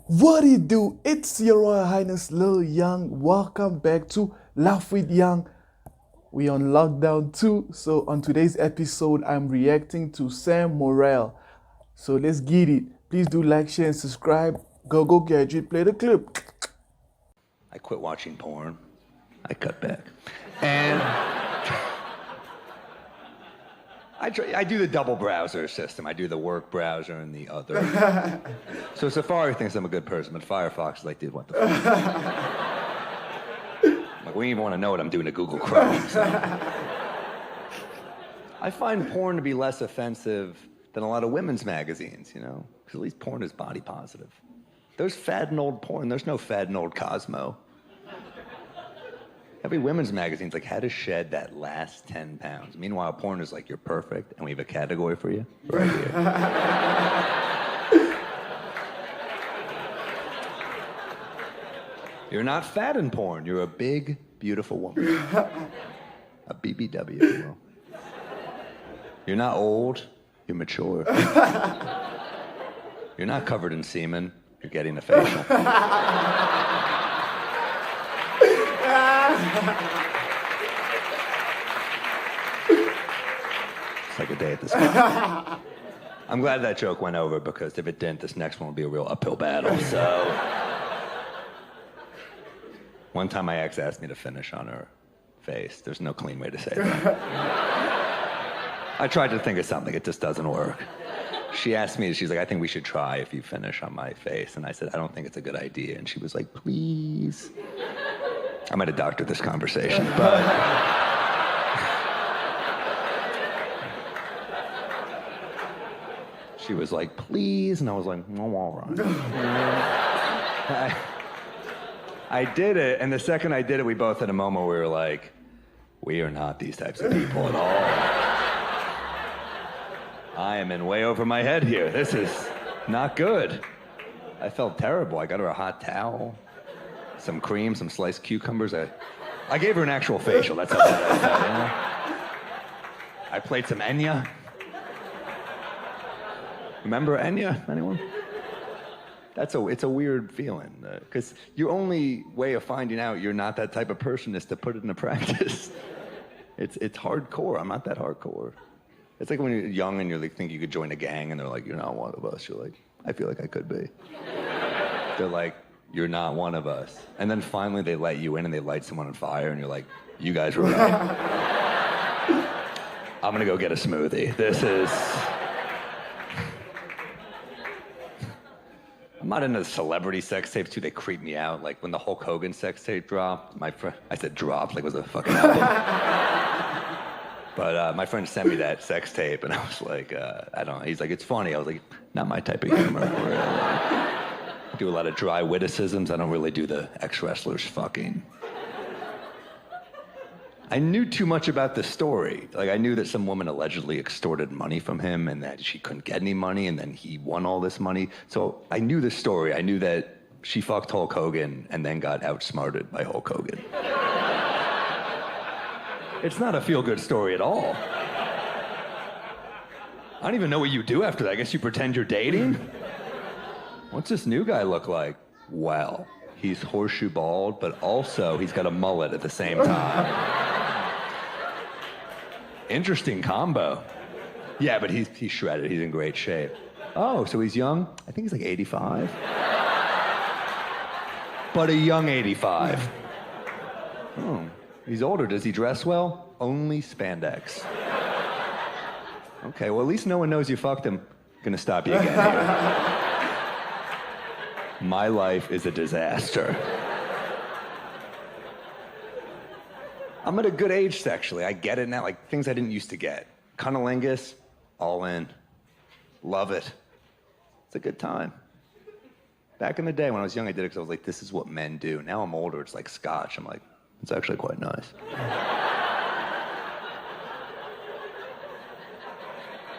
What do you do? It's your Royal Highness Lil Young. Welcome back to Laugh with Young. We on lockdown too. So on today's episode, I'm reacting to Sam Morril. So let's get it. Please do like, share, and subscribe. Go gadget, play the clip. I quit watching porn. I cut back. And I do the double browser system. I do the work browser and the other. So Safari thinks I'm a good person, but Firefox is like, dude, what the fuck? Like, we don't even want to know what I'm doing to Google Chrome. So. I find porn to be less offensive than a lot of women's magazines, you know? Because at least porn is body positive. There's fad and old porn. There's no fad and old Cosmo. Every women's magazine's like, how to shed that last 10 pounds. Meanwhile, porn is like, you're perfect, and we have a category for you right here. You're not fat in porn. You're a big, beautiful woman. A BBW, if you will. You're not old. You're mature. You're not covered in semen. You're getting a facial. It's like a day at the spa. I'm glad that joke went over, because if it didn't, this next one will be a real uphill battle. So, one time my ex asked me to finish on her face. There's no clean way to say that. I tried to think of something. It just doesn't work. She asked me, she's like, I think we should try if you finish on my face. And I said, I don't think it's a good idea. And she was like, please. I might have doctored this conversation, but... She was like, please, and I was like, no, all right. I did it, and the second I did it, we both had a moment where we were like, we are not these types of people at all. I am in way over my head here. This is not good. I felt terrible. I got her a hot towel, some cream, some sliced cucumbers. I gave her an actual facial. That's how bad I felt, you know? I played some Enya. Remember Enya? Anyone? It's a weird feeling, because your only way of finding out you're not that type of person is to put it into practice. It's hardcore. I'm not that hardcore. It's like when you're young and you like think you could join a gang, and they're like, you're not one of us. You're like, I feel like I could be. They're like, you're not one of us. And then finally they let you in and they light someone on fire, and you're like, you guys were right. I'm gonna go get a smoothie. I'm not into celebrity sex tapes too. They creep me out. Like when the Hulk Hogan sex tape dropped, I said dropped, like it was a fucking album. But my friend sent me that sex tape, and I was like, I don't know. He's like, it's funny. I was like, not my type of humor. I do a lot of dry witticisms. I don't really do the ex-wrestlers fucking. I knew too much about the story. Like, I knew that some woman allegedly extorted money from him, and that she couldn't get any money, and then he won all this money. So I knew the story. I knew that she fucked Hulk Hogan and then got outsmarted by Hulk Hogan. It's not a feel-good story at all. I don't even know what you do after that. I guess you pretend you're dating? What's this new guy look like? Well, he's horseshoe bald, but also he's got a mullet at the same time. Interesting combo. Yeah, but he's shredded. He's in great shape. Oh, so he's young? I think he's like 85. But a young 85. Oh, he's older. Does he dress well? Only spandex. Okay, well, at least no one knows you fucked him. Gonna stop you again here. My life is a disaster. I'm at a good age sexually. I get it now, like things I didn't used to get. Cunnilingus, all in. Love it. It's a good time. Back in the day when I was young, I did it because I was like, this is what men do. Now I'm older, it's like scotch. I'm like, it's actually quite nice.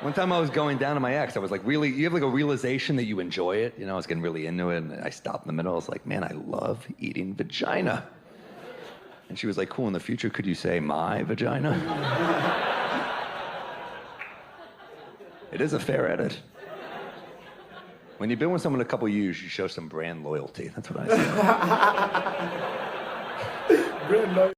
One time I was going down to my ex, I was like, really, you have like a realization that you enjoy it? You know, I was getting really into it, and I stopped in the middle. I was like, man, I love eating vagina. And she was like, cool, in the future, could you say my vagina? It is a fair edit. When you've been with someone a couple years, you show some brand loyalty. That's what I say. Brand loyalty.